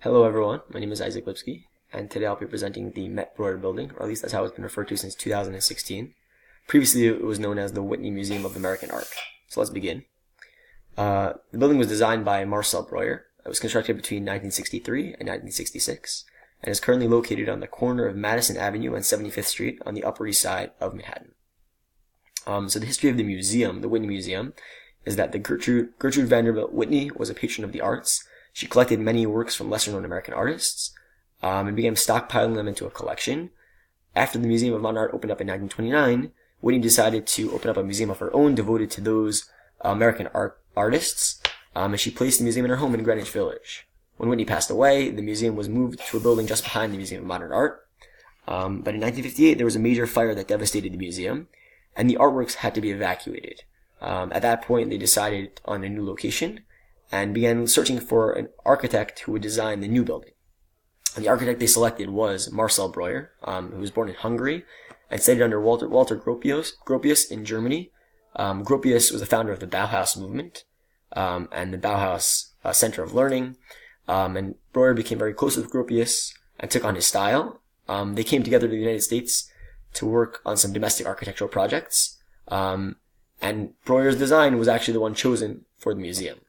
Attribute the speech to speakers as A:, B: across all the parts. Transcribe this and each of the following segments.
A: Hello everyone, my name is Isaac Lipsky, and today I'll be presenting the Met Breuer building, or at least that's how it's been referred to since 2016. Previously it was known as the Whitney Museum of American Art. So let's begin. The building was designed by Marcel Breuer. It was constructed between 1963 and 1966, and is currently located on the corner of Madison Avenue and 75th Street on the Upper East Side of Manhattan. So the history of the museum, the Whitney Museum, is that the Gertrude Vanderbilt Whitney was a patron of the arts. She collected many works from lesser-known American artists and began stockpiling them into a collection. After the Museum of Modern Art opened up in 1929, Whitney decided to open up a museum of her own devoted to those American artists, and she placed the museum in her home in Greenwich Village. When Whitney passed away, the museum was moved to a building just behind the Museum of Modern Art. But in 1958, there was a major fire that devastated the museum, and the artworks had to be evacuated. At that point, they decided on a new location and began searching for an architect who would design the new building. And the architect they selected was Marcel Breuer, who was born in Hungary and studied under Walter Gropius in Germany. Gropius was the founder of the Bauhaus movement and the Bauhaus Center of Learning, and Breuer became very close with Gropius and took on his style. They came together to the United States to work on some domestic architectural projects, and Breuer's design was actually the one chosen for the museum.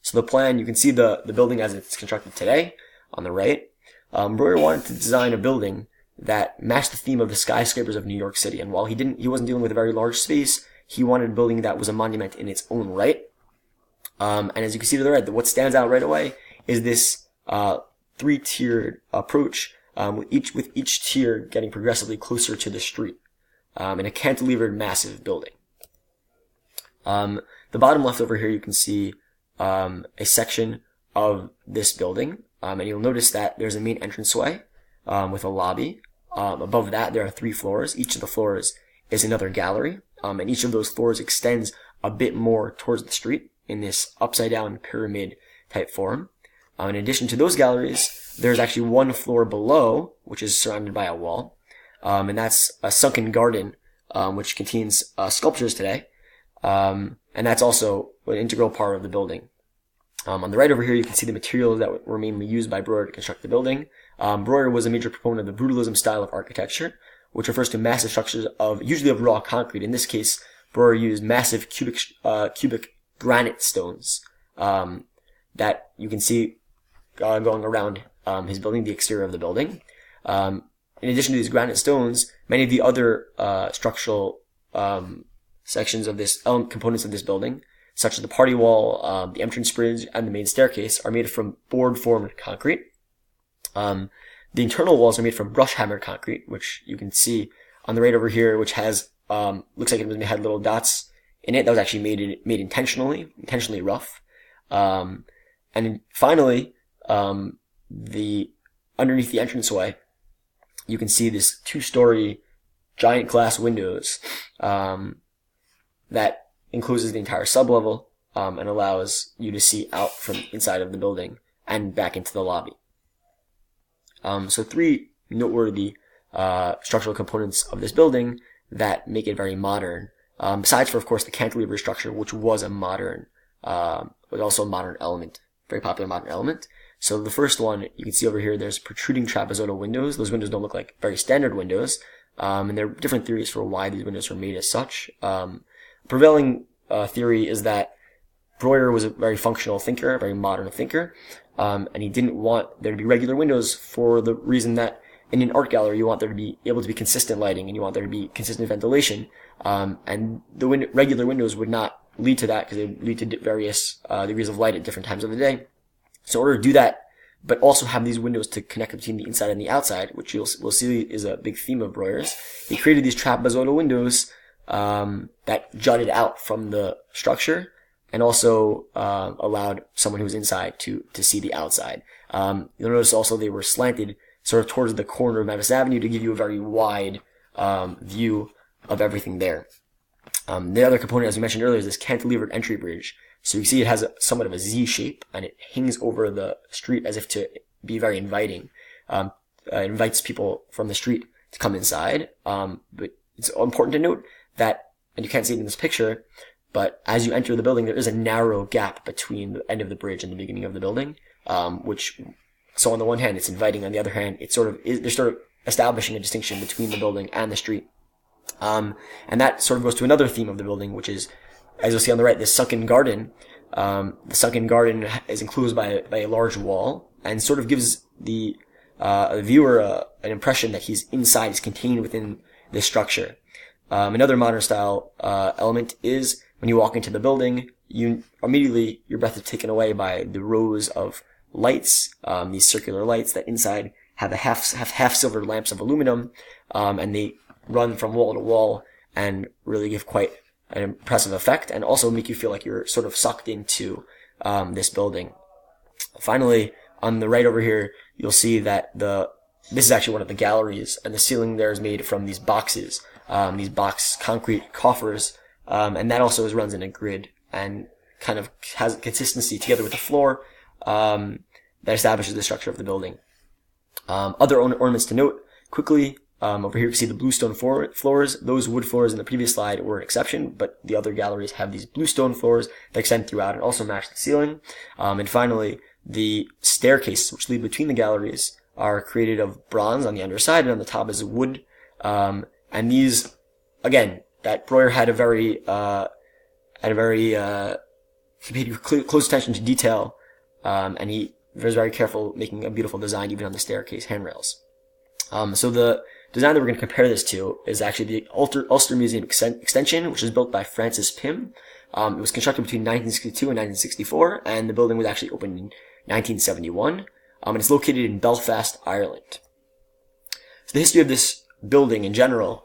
A: So the plan, you can see the building as it's constructed today on the right. Breuer wanted to design a building that matched the theme of the skyscrapers of New York City. And while he wasn't dealing with a very large space, he wanted a building that was a monument in its own right. And as you can see to the right, what stands out right away is this three-tiered approach, with each tier getting progressively closer to the street, in a cantilevered massive building. The bottom left over here, you can see a section of this building, and you'll notice that there's a main entranceway with a lobby. Above that, there are 3 floors. Each of the floors is another gallery, and each of those floors extends a bit more towards the street in this upside-down pyramid type form. In addition to those galleries, there's actually one floor below, which is surrounded by a wall, and that's a sunken garden, which contains sculptures today. And that's also an integral part of the building. On the right over here, you can see the materials that were mainly used by Breuer to construct the building. Breuer was a major proponent of the brutalism style of architecture, which refers to massive structures usually of raw concrete. In this case, Breuer used massive cubic granite stones that you can see going around his building, the exterior of the building. In addition to these granite stones, many of the other structural sections of this components of this building, such as the party wall, the entrance bridge, and the main staircase, are made from board-formed concrete. The internal walls are made from brush-hammered concrete, which you can see on the right over here, which has looks like it had little dots in it. That was actually made intentionally rough. And then finally, underneath the entranceway, you can see this 2-story giant glass windows that encloses the entire sublevel and allows you to see out from inside of the building and back into the lobby. So 3 noteworthy structural components of this building that make it very modern, besides for, of course, the cantilever structure, which was was also a modern element, very popular modern element. So the first one, you can see over here, there's protruding trapezoidal windows. Those windows don't look like very standard windows, and there are different theories for why these windows were made as such. Prevailing theory is that Breuer was a very functional thinker, a very modern thinker, and he didn't want there to be regular windows for the reason that in an art gallery you want there to be able to be consistent lighting and you want there to be consistent ventilation, and the regular windows would not lead to that because they would lead to various degrees of light at different times of the day. So in order to do that, but also have these windows to connect between the inside and the outside, which we'll see is a big theme of Breuer's, he created these trapezoidal windows that jutted out from the structure and also allowed someone who was inside to see the outside. You'll notice also they were slanted sort of towards the corner of Madison Avenue to give you a very wide view of everything there. The other component, as we mentioned earlier, is this cantilevered entry bridge. So you can see it has somewhat of a Z shape, and it hangs over the street as if to be very inviting. It invites people from the street to come inside. But it's important to note that, and you can't see it in this picture, but as you enter the building, there is a narrow gap between the end of the bridge and the beginning of the building, which So on the one hand, it's inviting. On the other hand, they're sort of establishing a distinction between the building and the street. And that sort of goes to another theme of the building, which is, as you'll see on the right, this sunken garden. The sunken garden is enclosed by a large wall and sort of gives the viewer an impression that he's inside, he's contained within this structure. Another modern style element is when you walk into the building, immediately your breath is taken away by the rows of lights, these circular lights that inside have half silver lamps of aluminum, and they run from wall to wall and really give quite an impressive effect, and also make you feel like you're sort of sucked into this building. Finally, on the right over here, you'll see that this is actually one of the galleries, and the ceiling there is made from these boxes, these box concrete coffers, and that also runs in a grid and kind of has consistency together with the floor that establishes the structure of the building. Other ornaments to note quickly. Over here you can see the bluestone floors. Those wood floors in the previous slide were an exception, but the other galleries have these bluestone floors that extend throughout and also match the ceiling. And finally, the staircases which lead between the galleries are created of bronze on the underside, and on the top is wood. And these, again, that Breuer had a very he paid close attention to detail, and he was very careful making a beautiful design even on the staircase handrails. So the design that we're going to compare this to is actually the Ulster Museum extension, which was built by Francis Pym. It was constructed between 1962 and 1964, and the building was actually opened in 1971. And it's located in Belfast, Ireland. So the history of this building in general,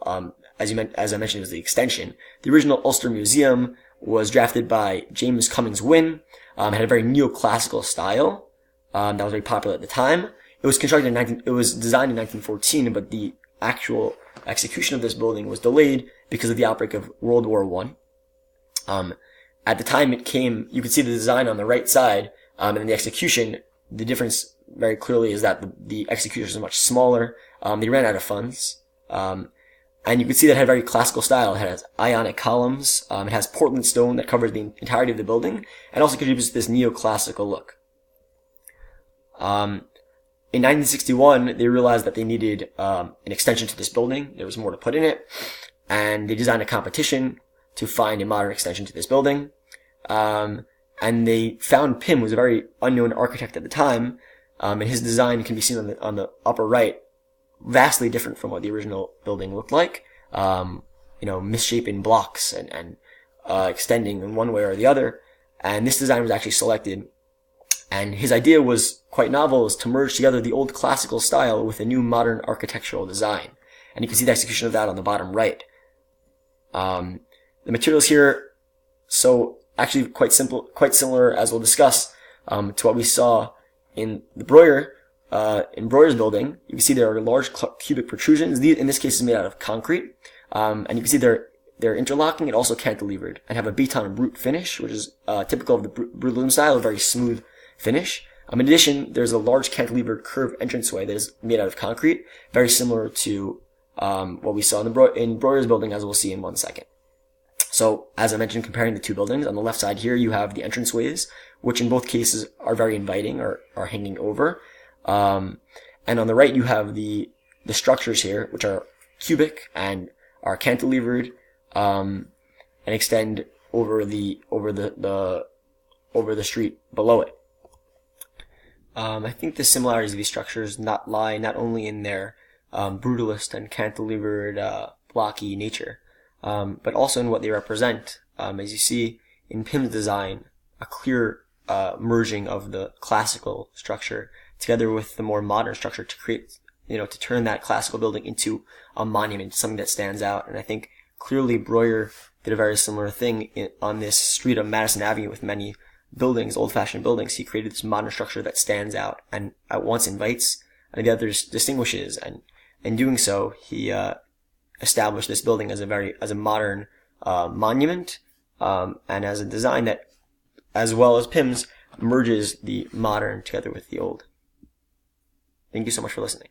A: as I mentioned, was the extension. The original Ulster Museum was drafted by James Cummings Wynne. Had a very neoclassical style that was very popular at the time. It was it was designed in 1914, but the actual execution of this building was delayed because of the outbreak of World War I. At the time it came, you could see the design on the right side, and in the execution, the difference very clearly is that the execution is much smaller. They ran out of funds. And you can see that it had a very classical style. It has ionic columns. It has Portland stone that covers the entirety of the building, and also contributes to this neoclassical look. In 1961, they realized that they needed an extension to this building. There was more to put in it, and they designed a competition to find a modern extension to this building. And they found Pym, who was a very unknown architect at the time, and his design can be seen on the upper right, vastly different from what the original building looked like. Misshapen blocks and extending in one way or the other. And this design was actually selected. And his idea was quite novel, is to merge together the old classical style with a new modern architectural design. And you can see the execution of that on the bottom right. The materials here, so actually quite similar, as we'll discuss, to what we saw in the Breuer, in Breuer's building. You can see there are large cubic protrusions. These, in this case, is made out of concrete. And you can see they're interlocking and also cantilevered and have a beton brute finish, which is typical of the brutalism style, a very smooth finish. In addition, there's a large cantilevered curved entranceway that is made out of concrete, very similar to what we saw in Breuer's building, as we'll see in 1 second. So, as I mentioned, comparing the two buildings, on the left side here you have the entranceways, which in both cases are very inviting, or are hanging over. And on the right you have the structures here, which are cubic and are cantilevered, and extend over the street below it. I think the similarities of these structures lie not only in their brutalist and cantilevered, blocky nature, but also in what they represent. As you see in Pym's design, a clear merging of the classical structure together with the more modern structure to create, to turn that classical building into a monument, something that stands out. And I think clearly Breuer did a very similar thing on this street of Madison Avenue with many buildings, old-fashioned buildings. He created this modern structure that stands out and at once invites and the other distinguishes. And in doing so, he established this building as a modern monument, and as a design that, as well as Pym's, merges the modern together with the old. Thank you so much for listening.